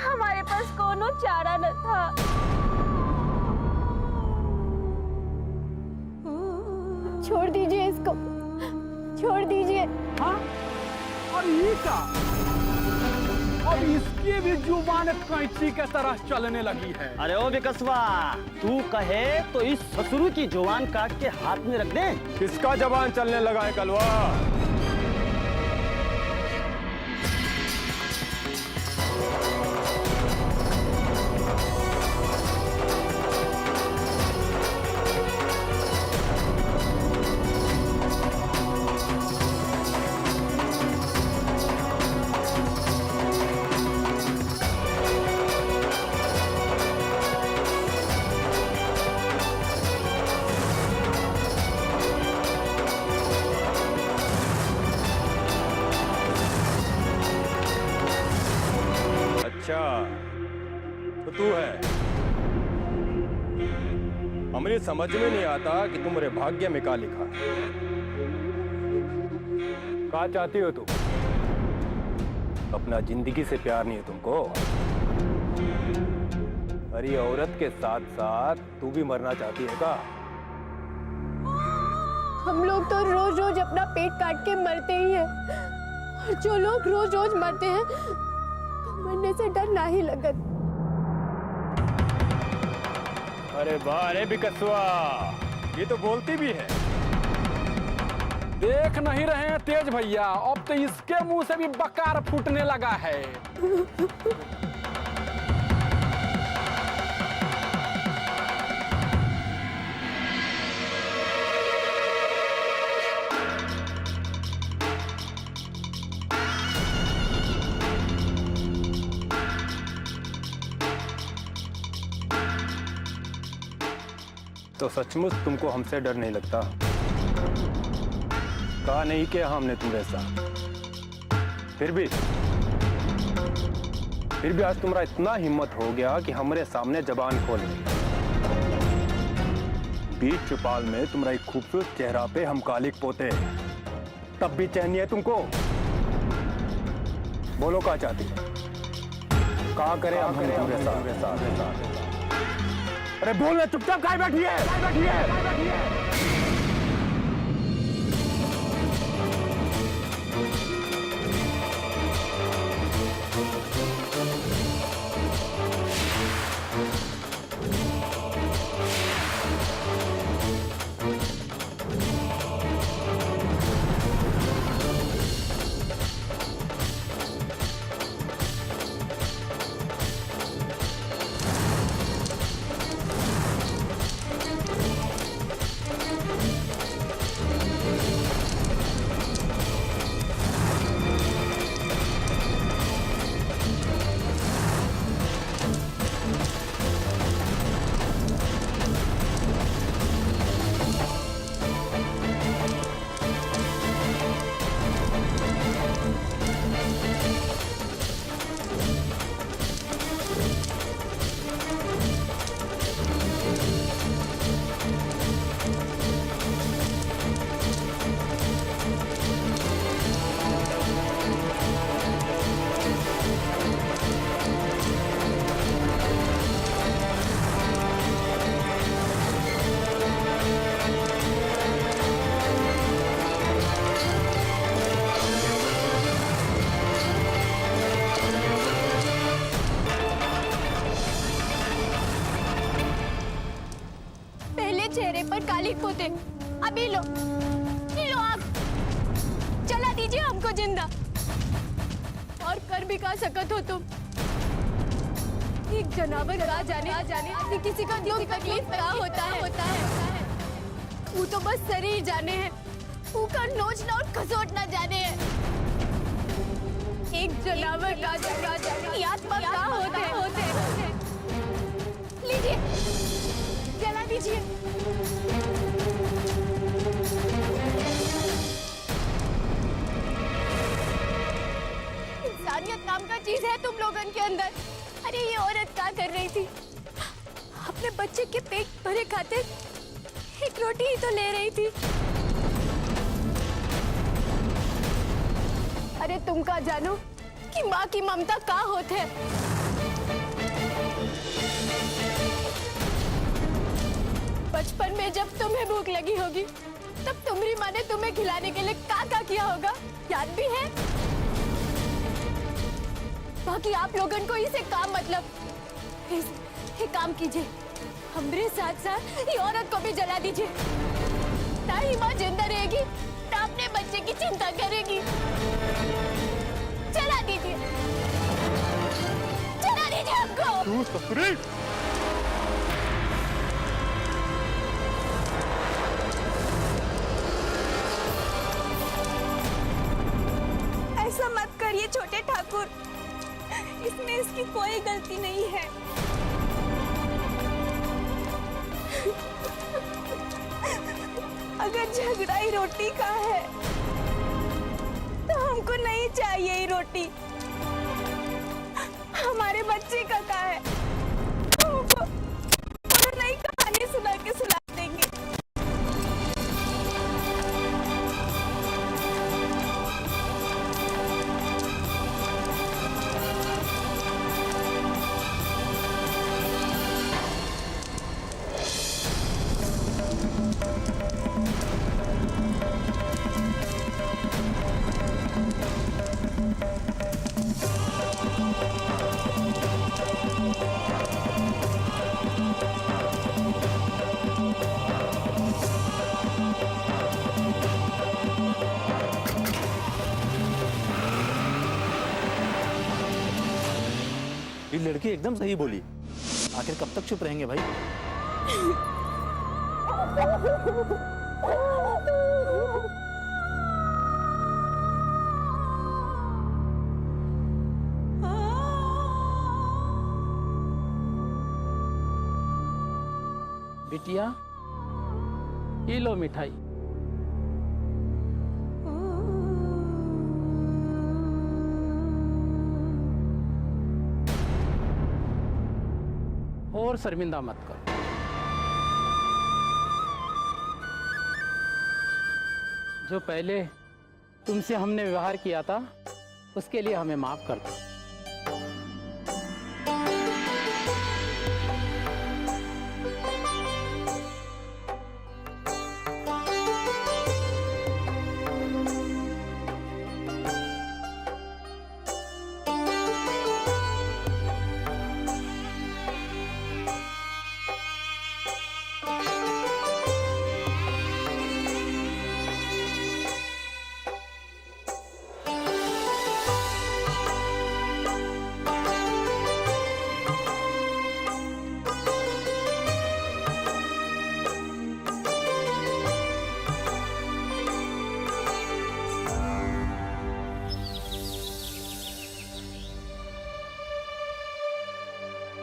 हमारे पास कोनो चारा न था।
छोड़ दीजिए इसको, छोड़ दीजिए।
हाँ? और ये क्या? अब इसकी भी जुबान कैंची के तरह चलने लगी है।
अरे ओ विकसवा, तू कहे तो इस ससुरु की जुबान काट के हाथ में रख दे।
किसका जबान चलने लगा है कलवा?
तो तू है। हमें समझ में नहीं आता कि तुम्हारे भाग्य में क्या लिखा है। क्या चाहती हो तुम? अपना जिंदगी से प्यार नहीं है तुमको? अरे औरत के साथ साथ तू भी मरना चाहती है क्या?
हम लोग तो रोज रोज अपना पेट काट के मरते ही हैं। और जो लोग रोज रोज मरते हैं तो मरने से डर ना ही लगत।
अरे वाह, अरे बिकसुआ, ये तो बोलती भी है। देख नहीं रहे हैं तेज भैया, अब तो इसके मुंह से भी बकार फूटने लगा है। तो सचमुच तुमको हमसे डर नहीं लगता? कहा नहीं किया हमने तुम्हारे साथ, फिर भी आज तुम्हारा इतना हिम्मत हो गया कि हमारे सामने जबान खोल दी। बीच चुपाल में तुम्हारा एक खूबसूरत चेहरा पे हम कालिक पोते, तब भी चैन नहीं है तुमको? बोलो क्या चाहती? कहा करें हम तुम्हारे साथ? अरे बोलना, चुपचाप काहे बैठी है?
चेहरे पर कालिक पोते, अभी लो आग, जला दीजिए हमको जिंदा। और कर भी का सकत हो तुम? एक जनावर का जाने कि किसी का दुख तकलीफ क्या होता है। वो तो बस शरीर जाने हैं, वो का नोचना और खसोटना जाने है। एक जनावर का जाने आत्मा क्या होते हैं। लीजिए, जला दीजिए। इंसानियत नाम का चीज है तुम लोगन के अंदर। अरे ये औरत क्या कर रही थी? अपने बच्चे के पेट भरे खातिर एक रोटी ही तो ले रही थी। अरे तुम का जानो कि माँ की ममता का होते? बचपन में जब तुम्हें भूख लगी होगी तब तुम्हारी माँ ने तुम्हें खिलाने के लिए क्या किया होगा, याद भी है? बाकी आप लोगों को इसे काम मतलब ये काम कीजिए, हमरे साथ साथ ये औरत को भी जला दीजिए। ना ही माँ जिंदा रहेगी ना अपने बच्चे की चिंता करेगी। जला दीजिए हमको।
ऐसा मत करिए छोटे ठाकुर, इसमें इसकी कोई गलती नहीं है। अगर झगड़ा ही रोटी का है तो हमको नहीं चाहिए ये रोटी। हमारे बच्चे का कहा है? वो नई कहानी सुना के सुला देंगे।
ये लड़की एकदम सही बोली। आखिर कब तक चुप रहेंगे भाई?
बिटिया, ये लो मिठाई। और शर्मिंदा मत करो। जो पहले तुमसे हमने व्यवहार किया था उसके लिए हमें माफ कर दो।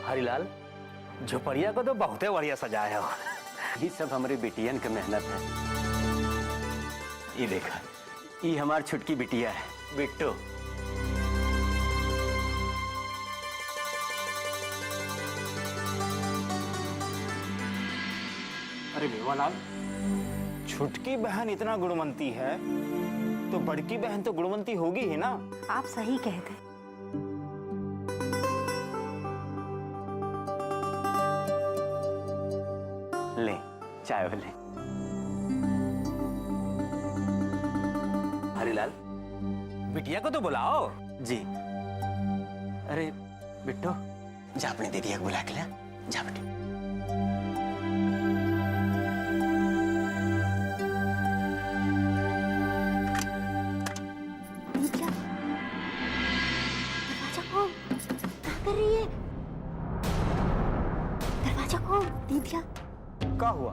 हरिलाल, झोपड़िया को तो बहुत बढ़िया सजाया हो। ये सब हमारी बिटियन की मेहनत है। ये देखा, ये हमारी छुटकी बिटिया है, बिट्टू।
अरे मेवालाल, छुटकी बहन इतना गुणवंती है तो बड़की बहन तो गुणवंती होगी ही ना।
आप सही कहते।
ले चाय ले। हरिलाल, बिटिया को तो बुलाओ। जी। अरे बिट्टू, जा अपनी दीदिया को बुला के ले। जा बेटी।
दरवाजा खोल दीदिया।
क्या हुआ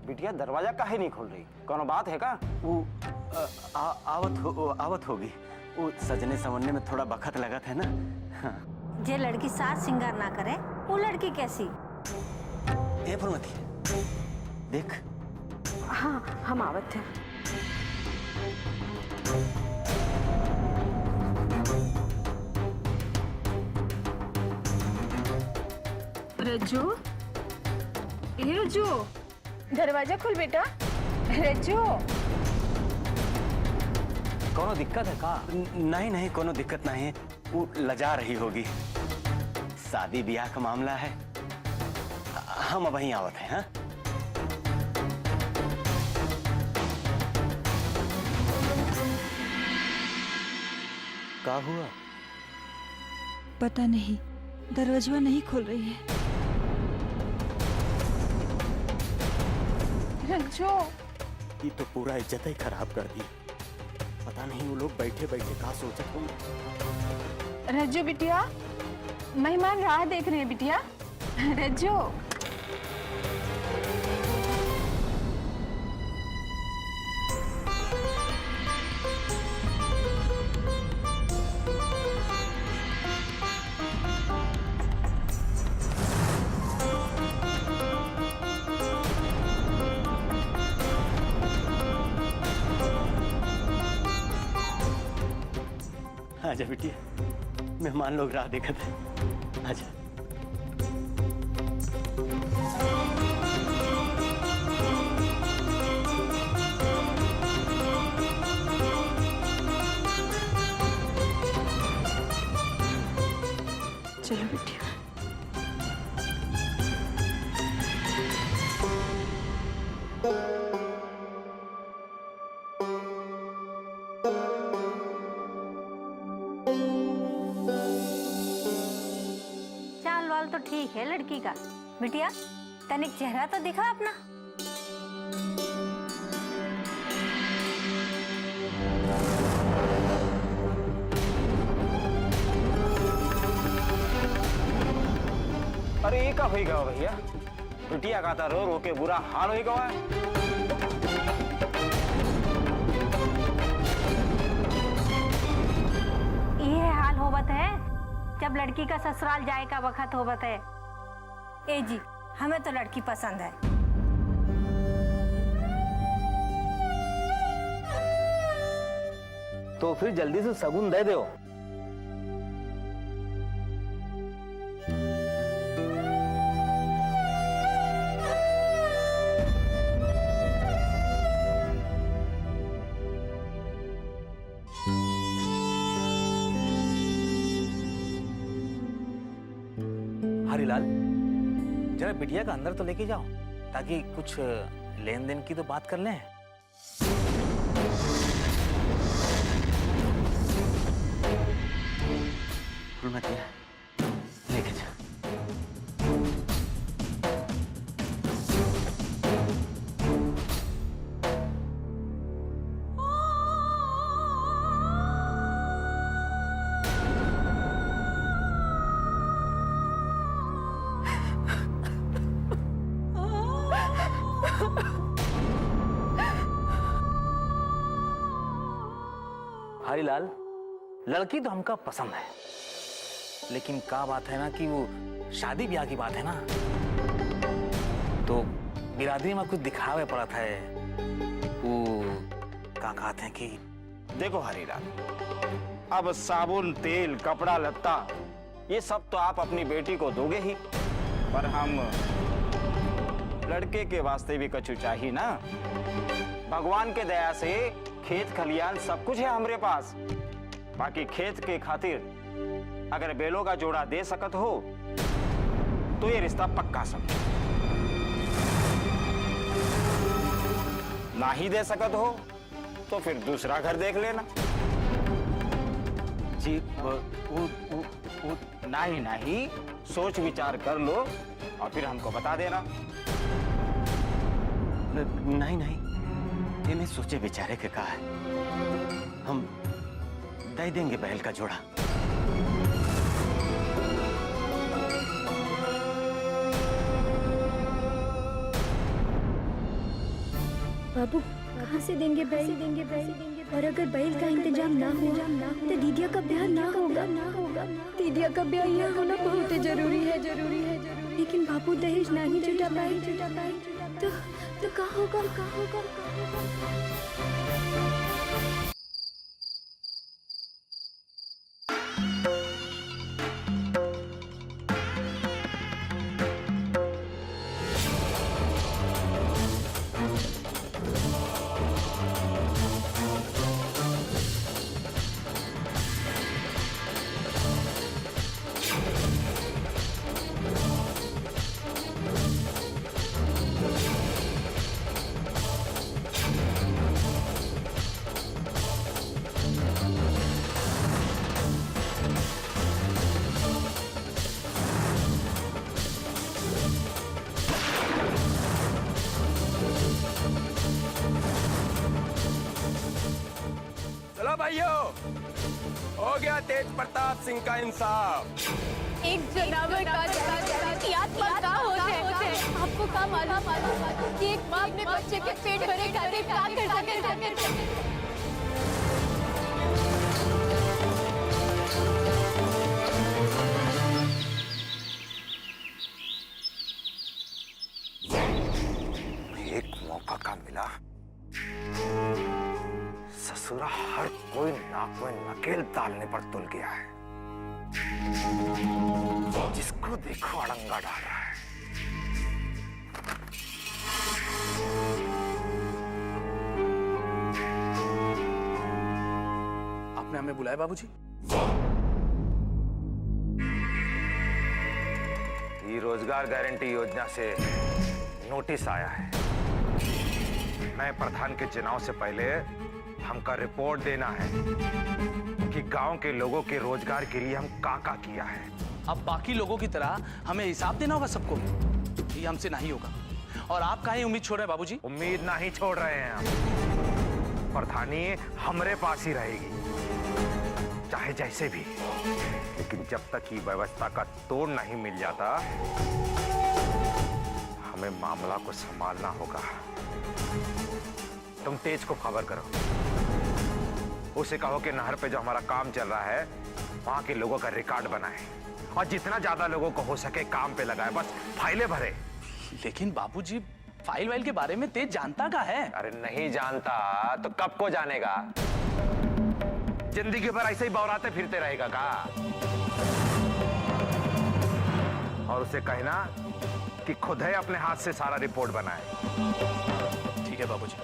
बिटिया, दरवाजा काहे नहीं खोल रही? कोनो बात है का?
वो आवत होगी। वो सजने संवरने में थोड़ा बखत लगा था ना। हाँ।
जे लड़की साज श्रृंगार ना करे वो लड़की कैसी?
ए फुलमती, देख।
हाँ, हम आवत थे।
रज्जू, ए रज्जू, दरवाजा खोल बेटा। रज्जू,
कोनो दिक्कत है का? नहीं नहीं, कोनो दिक्कत नहीं है। वो लजा रही होगी। शादी ब्याह का मामला है। हम अब वहीं आवत हैं। हाँ, क्या हुआ?
पता नहीं, दरवाजा नहीं खोल रही है।
रज्जू,
ये तो पूरा इज्जत ही खराब कर दी। पता नहीं वो लोग बैठे बैठे कहाँ सोचत होंगे।
रज्जू बिटिया, मेहमान राह देख रहे हैं बिटिया। रज्जू,
आजा बिटिया, मेहमान लोग राह देखते हैं। अच्छा।
चलो बिटिया।
चाल वाल तो ठीक है लड़की का। बिटिया तनिक चेहरा तो दिखा अपना।
अरे ये का होई गवा भैया, बिटिया का रो रो के बुरा हाल होई गवा।
ये हाल होवत है जब लड़की का ससुराल जाए का वक्त होवत है। ए जी हमें तो लड़की पसंद है।
तो फिर जल्दी से सगुन दे दो। हरिलाल, जरा बिटिया का अंदर तो लेके जाओ ताकि कुछ लेन देन की तो बात कर लें। लेके जा। हरिलाल, लड़की तो हमका पसंद है, लेकिन का बात है ना कि वो शादी ब्याह की बात है ना, तो बिरादरी में कुछ दिखावे पड़ता है। वो का कहते हैं कि
देखो हरिलाल, अब साबुन तेल कपड़ा लत्ता ये सब तो आप अपनी बेटी को दोगे ही, पर हम लड़के के वास्ते भी कछु चाहिए ना। भगवान के दया से खेत खलियान सब कुछ है हमारे पास। बाकी खेत के खातिर अगर बेलों का जोड़ा दे सकत हो तो ये रिश्ता पक्का समझो। ना ही दे सकत हो तो फिर दूसरा घर देख लेना। जी नहीं सोच विचार कर लो और फिर हमको बता देना।
नहीं ये मैं सोचे विचारे के कहा है, हम दे देंगे बहल का जोड़ा।
बाबू कहाँ से देंगे बैल? और अगर बैल का इंतजाम ना हुआ तो दीदिया का ब्याह ना होगा। दीदिया का ब्याह यहाँ होना बहुत जरूरी है। लेकिन बाबू दहेज नहीं जुटा पाए तो कहाँ होगा?
भाइयों, हो गया तेज प्रताप सिंह का इंसाफ।
एक जनावर का आत्मा का होते हैं। आपको क्या मालूम कि एक माँ अपने बच्चे के पेट भरे खातिर क्या कर सके?
एक मौका का मिला, ससुरा हर कोई ना कोई नकेल डालने पर तुल गया है। जिस
देखो देखो अड़ंगा डाल रहा है।
आपने हमें बुलाया बाबूजी?
ये रोजगार गारंटी योजना से नोटिस आया है। नए प्रधान के चुनाव से पहले हमका रिपोर्ट देना है कि गांव के लोगों के रोजगार के लिए हम का किया है।
अब बाकी लोगों की तरह हमें हिसाब देना होगा सबको। ये हमसे नहीं होगा। और आप काहे उम्मीद छोड़ रहे हैं बाबूजी?
उम्मीद नहीं छोड़ रहे हैं हम। प्रधानी हमरे पास ही रहेगी, चाहे जैसे भी। लेकिन जब तक ये व्यवस्था का तोड़ नहीं मिल जाता, हमें मामला को संभालना होगा। तुम तेज को खबर करो, उसे कहो कि नहर पे जो हमारा काम चल रहा है वहां के लोगों का रिकॉर्ड बनाए और जितना ज्यादा लोगों को हो सके काम पे लगाए, बस फाइलें भरे।
लेकिन बाबूजी, फाइल वाइल के बारे में तेज जानता का है?
अरे नहीं जानता तो कब को जानेगा? जिंदगी भर ऐसे ही बौराते फिरते रहेगा का? और उसे कहना कि खुद है अपने हाथ से सारा रिपोर्ट बनाए।
ठीक है बाबूजी।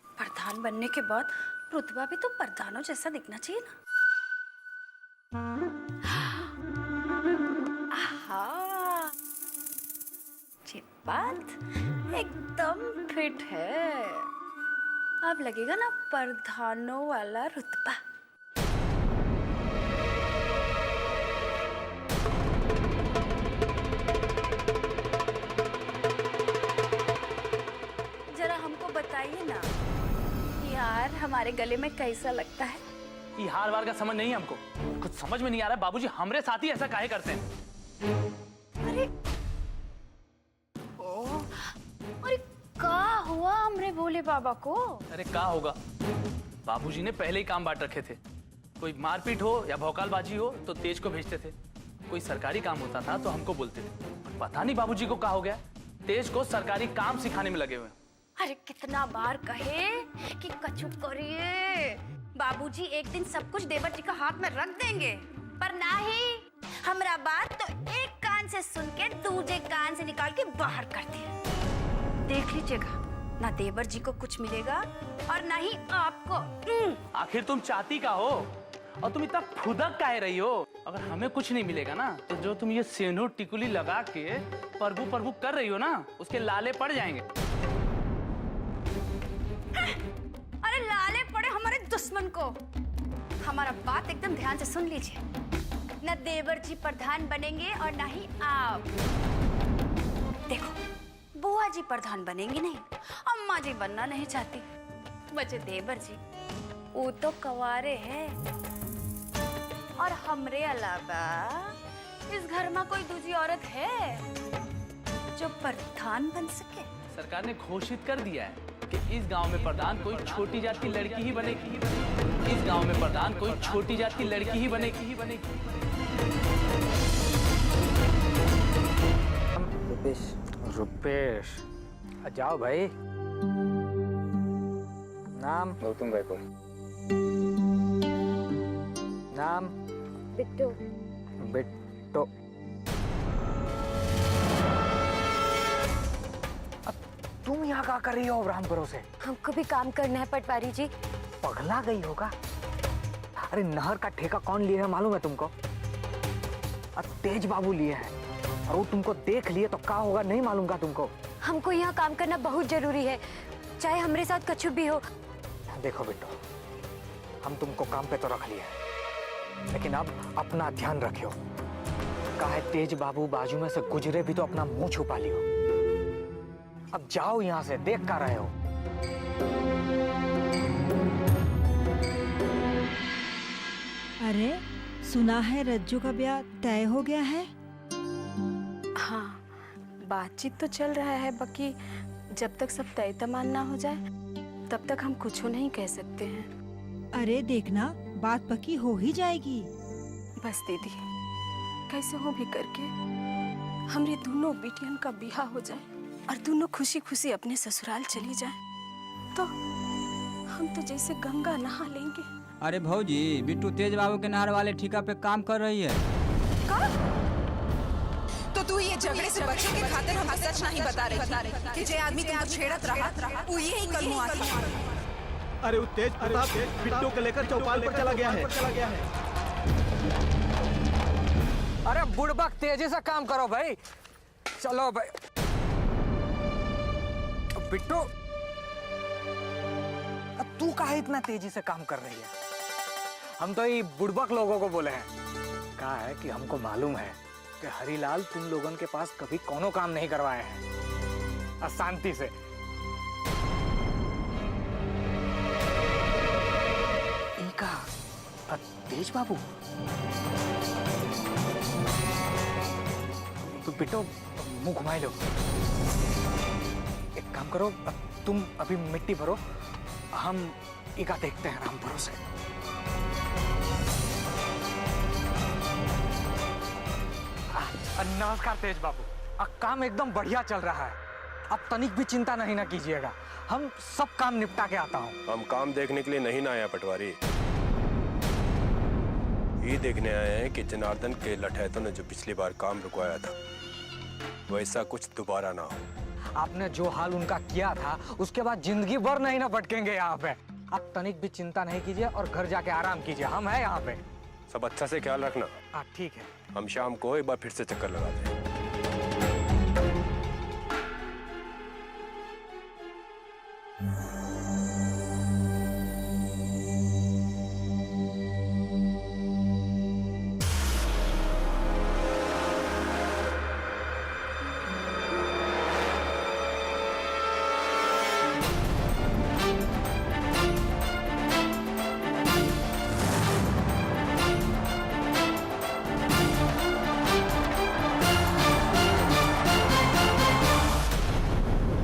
प्रधान बनने के बाद रुतबा भी तो प्रधानों जैसा दिखना चाहिए ना। आहा, ये बात एकदम फिट है। अब लगेगा ना प्रधानों वाला रुतबा। जरा हमको बताइए ना यार, हमारे गले में कैसा लगता है?
ये हार वार का समझ नहीं है हमको। कुछ समझ में नहीं आ रहा है बाबूजी, हमरे साथ ही ऐसा काहे करते हैं?
अरे का हुआ हमरे भोले बाबा को?
अरे का होगा, बाबूजी ने पहले ही काम बांट रखे थे। कोई मारपीट हो या भौकालबाजी हो तो तेज को भेजते थे, कोई सरकारी काम होता था तो हमको बोलते थे। पता नहीं बाबूजी को क्या हो गया, तेज को सरकारी काम सिखाने में लगे हुए।
अरे कितना बार कहे कि कचुप करिए, बाबूजी एक दिन सब कुछ देवर जी का हाथ में रख देंगे, पर नहीं, हमरा बात तो एक कान से सुन के दूसरे कान से निकाल के बाहर कर दिया। देख लीजिएगा, ना देवर जी को कुछ मिलेगा और ना ही आपको।
आखिर तुम चाहती का हो और तुम इतना फुदक काहे रही हो? अगर हमें कुछ नहीं मिलेगा ना तो जो तुम ये सिंदूर टिकुली लगा के प्रभु प्रभु कर रही हो ना, उसके लाले पड़ जाएंगे।
अरे लाले पड़े हमारे दुश्मन को। हमारा बात एकदम ध्यान से सुन लीजिए, न देवर जी प्रधान बनेंगे और न ही आप। देखो, बुआ जी प्रधान बनेंगी नहीं, अम्मा जी बनना नहीं चाहती, बचे देवर जी, वो तो कवारे हैं। और हमरे अलावा इस घर में कोई दूसरी औरत है जो प्रधान बन सके?
सरकार ने घोषित कर दिया है कि इस गांव में प्रधान कोई छोटी जात की लड़की ही बनेगी। इस गांव में प्रधान कोई छोटी जात की लड़की ही बनेगी।
रुपेश, जाओ भाई। नाम?
गौतम गायकवाड़।
नाम?
बिट्टू।
बिट्टो। तुम यहाँ क्या कर रही हो राम भरोसे?
हमको भी काम करना है पटवारी जी।
पगला गई होगा। अरे नहर का ठेका कौन लिए है मालूम है तुमको? तेज बाबू लिए हैं और वो तुमको देख लिए तो क्या होगा नहीं मालूम का तुमको?
हमको यहाँ काम करना बहुत जरूरी है, चाहे हमारे साथ कुछ भी हो।
देखो बिट्टो, हम तुमको काम पे तो रख लिए, लेकिन अब अपना ध्यान रखियो। काहे तेज बाबू बाजू में से गुजरे भी तो अपना मुंह छुपा लियो। अब जाओ यहाँ से, देख कर रहे हो।
अरे सुना है रज्जू का ब्याह तय हो गया है?
हाँ, बातचीत तो चल रहा है, बाकी जब तक सब तय तमाम ना हो जाए तब तक हम कुछ नहीं कह सकते हैं।
अरे देखना, बात पक्की हो ही जाएगी।
बस दीदी, कैसे हो भी करके हमारे दोनों बेटियन का ब्याह हो जाए, और दोनों खुशी खुशी अपने ससुराल चली जाए तो हम तो जैसे गंगा नहा लेंगे।
अरे भौजी, बिट्टू तेज बाबू के नहर वाले ठेका पे काम कर रही है।
तो तू ये झगड़े से बचने के खातिर हमको सच नहीं बता रही कि जे आदमी तुमको छेड़त रहा वो यही कलमुआ था।
अरे वो तेज प्रताप बिट्टू को लेकर चौपाल पर चला गया है।
अरे बुड़बक तेजी से काम करो भाई। चलो भाई। बिट्टू, अब तू काहे इतना तेजी से काम कर रही है? हम तो ये बुड़बक लोगों को बोले हैं। कहा है कि हमको मालूम है कि हरीलाल तुम लोगों के पास कभी कोनो काम नहीं करवाए हैं अशांति से। इनका तेज बाबू तो बिट्टू मुंह घुमाए लो। एक काम करो, तुम अभी मिट्टी भरो, हम इका देखते हैं राम भरोसे। नमस्कार तेज बाबू। काम एकदम बढ़िया चल रहा है, आप तनिक भी चिंता नहीं ना कीजिएगा, हम सब काम निपटा के आता हूँ।
हम काम देखने के लिए नहीं ना आए हैं पटवारी, ये देखने आए हैं कि जनार्दन के लठैतों ने जो पिछली बार काम रुकवाया था वैसा कुछ दोबारा ना हो।
आपने जो हाल उनका किया था उसके बाद जिंदगी भर नहीं ना भटकेंगे यहाँ पे। आप तनिक भी चिंता नहीं कीजिए और घर जाके आराम कीजिए, हम हैं यहाँ पे।
सब अच्छा से ख्याल रखना।
हाँ ठीक है।
हम शाम को एक बार फिर से चक्कर लगा दें।